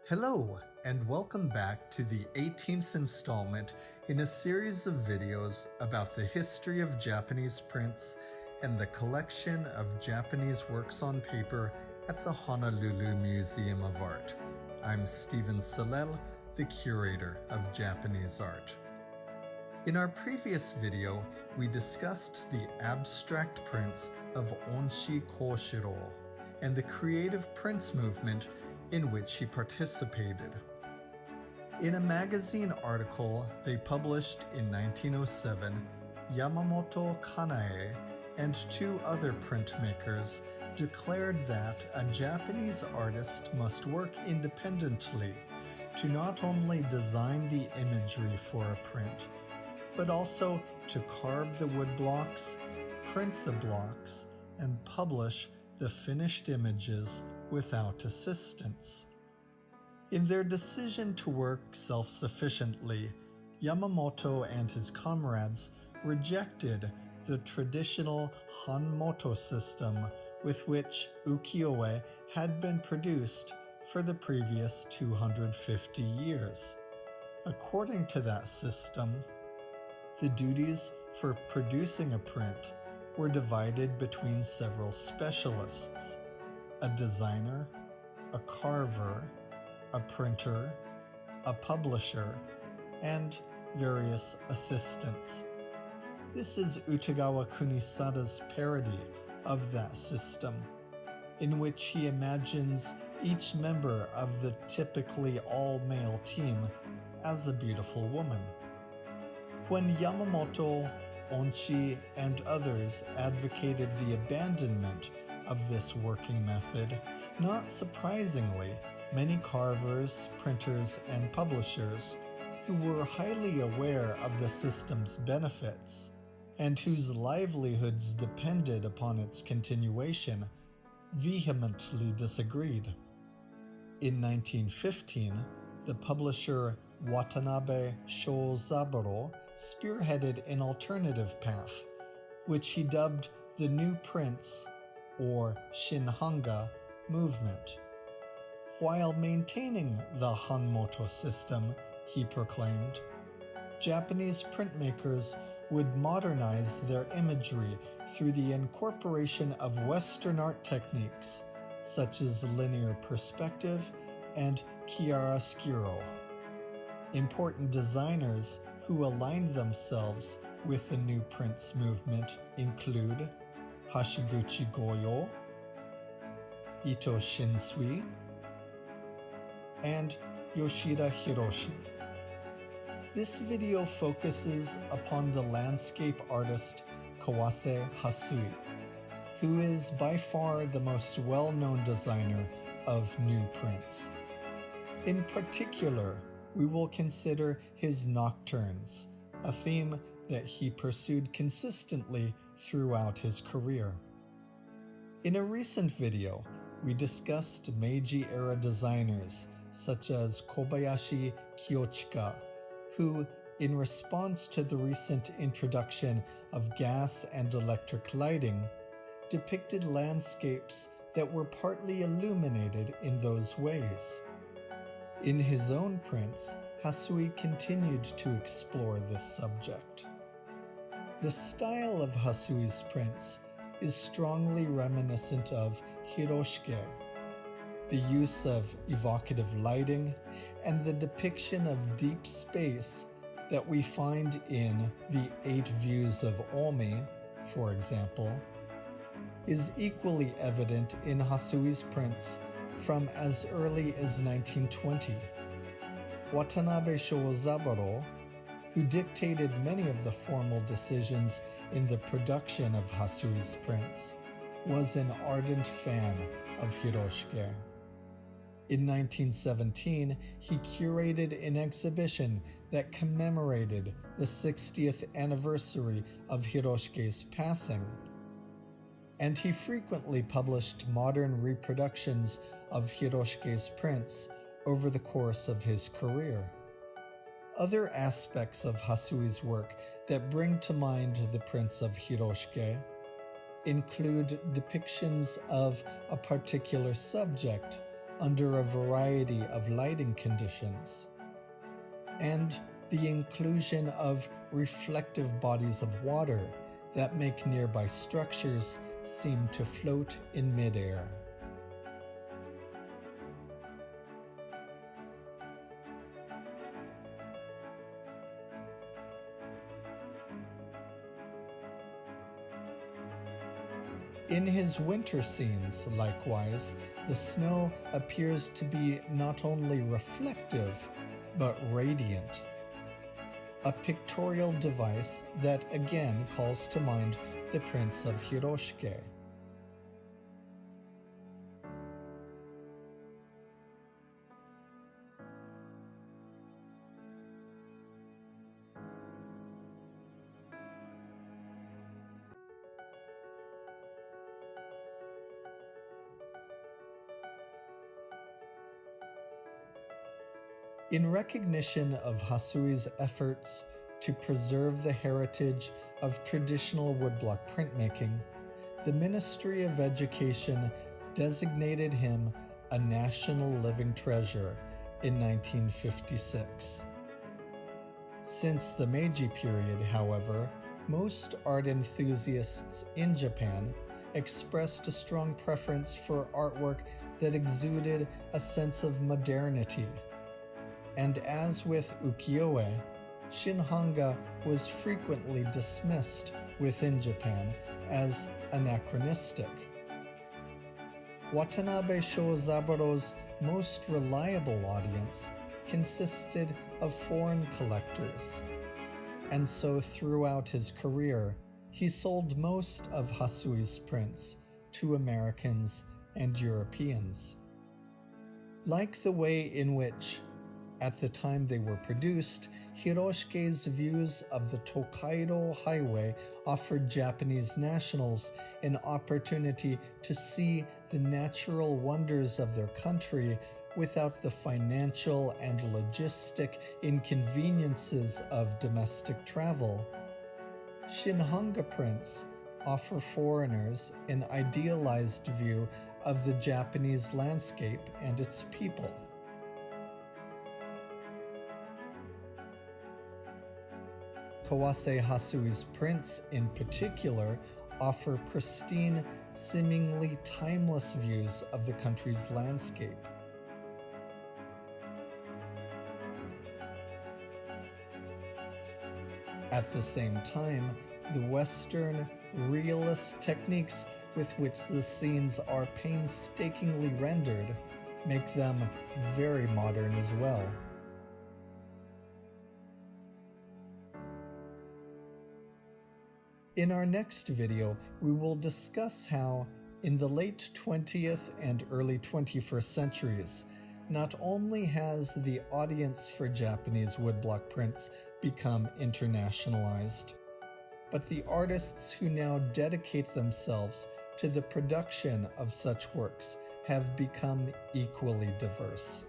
Hello, and welcome back to the 18th installment in a series of videos about the history of Japanese prints and the collection of Japanese works on paper at the Honolulu Museum of Art. I'm Stephen Salel, the curator of Japanese art. In our previous video, we discussed the abstract prints of Onshi Koshiro and the creative prints movement in which he participated. In a magazine article they published in 1907, Yamamoto Kanae and two other printmakers declared that a Japanese artist must work independently to not only design the imagery for a print, but also to carve the woodblocks, print the blocks, and publish the finished images without assistance. In their decision to work self-sufficiently, Yamamoto and his comrades rejected the traditional hanmoto system with which ukiyo-e had been produced for the previous 250 years. According to that system, the duties for producing a print were divided between several specialists: a designer, a carver, a printer, a publisher, and various assistants. This is Utagawa Kunisada's parody of that system, in which he imagines each member of the typically all-male team as a beautiful woman. When Yamamoto, Onshi, and others advocated the abandonment of this working method, not surprisingly, many carvers, printers, and publishers who were highly aware of the system's benefits and whose livelihoods depended upon its continuation vehemently disagreed. In 1915, the publisher Watanabe Shozaburo spearheaded an alternative path, which he dubbed the New Prints or Shinhanga movement. While maintaining the hanmoto system, he proclaimed, Japanese printmakers would modernize their imagery through the incorporation of Western art techniques such as linear perspective and chiaroscuro. Important designers who aligned themselves with the New Prints movement include Hashiguchi Goyo, Ito Shinsui, and Yoshida Hiroshi. This video focuses upon the landscape artist Kawase Hasui, who is by far the most well-known designer of new prints. In particular, we will consider his Nocturnes, a theme that he pursued consistently throughout his career. In a recent video, we discussed Meiji-era designers such as Kobayashi Kiyochika, who, in response to the recent introduction of gas and electric lighting, depicted landscapes that were partly illuminated in those ways. In his own prints, Hasui continued to explore this subject. The style of Hasui's prints is strongly reminiscent of hiroshige, the use of evocative lighting, and the depiction of deep space that we find in the 8 Views of Omi, for example, is equally evident in Hasui's prints from as early as 1920. Watanabe Shozaburo, who dictated many of the formal decisions in the production of Hasui's prints, was an ardent fan of hiroshige. In 1917, he curated an exhibition that commemorated the 60th anniversary of hiroshige's passing, and he frequently published modern reproductions of hiroshige's prints over the course of his career. Other aspects of Hasui's work that bring to mind the prints of hiroshige include depictions of a particular subject under a variety of lighting conditions, and the inclusion of reflective bodies of water that make nearby structures seem to float in midair. In his winter scenes, likewise, the snow appears to be not only reflective, but radiant. A pictorial device that again calls to mind the Prince of Hiroshige. In recognition of Hasui's efforts to preserve the heritage of traditional woodblock printmaking, the Ministry of Education designated him a National Living Treasure in 1956. Since the Meiji period, however, most art enthusiasts in Japan expressed a strong preference for artwork that exuded a sense of modernity. And as with ukiyo-e, shinhanga was frequently dismissed within Japan as anachronistic. Watanabe Shozaburo's most reliable audience consisted of foreign collectors, and so throughout his career, he sold most of Hasui's prints to Americans and Europeans. Like the way in which, at the time they were produced, Hiroshige's views of the Tokaido Highway offered Japanese nationals an opportunity to see the natural wonders of their country without the financial and logistic inconveniences of domestic travel. Shinhanga prints offer foreigners an idealized view of the Japanese landscape and its people. Kawase Hasui's prints, in particular, offer pristine, seemingly timeless views of the country's landscape. At the same time, the Western, realist techniques with which the scenes are painstakingly rendered make them very modern as well. In our next video, we will discuss how, in the late 20th and early 21st centuries, not only has the audience for Japanese woodblock prints become internationalized, but the artists who now dedicate themselves to the production of such works have become equally diverse.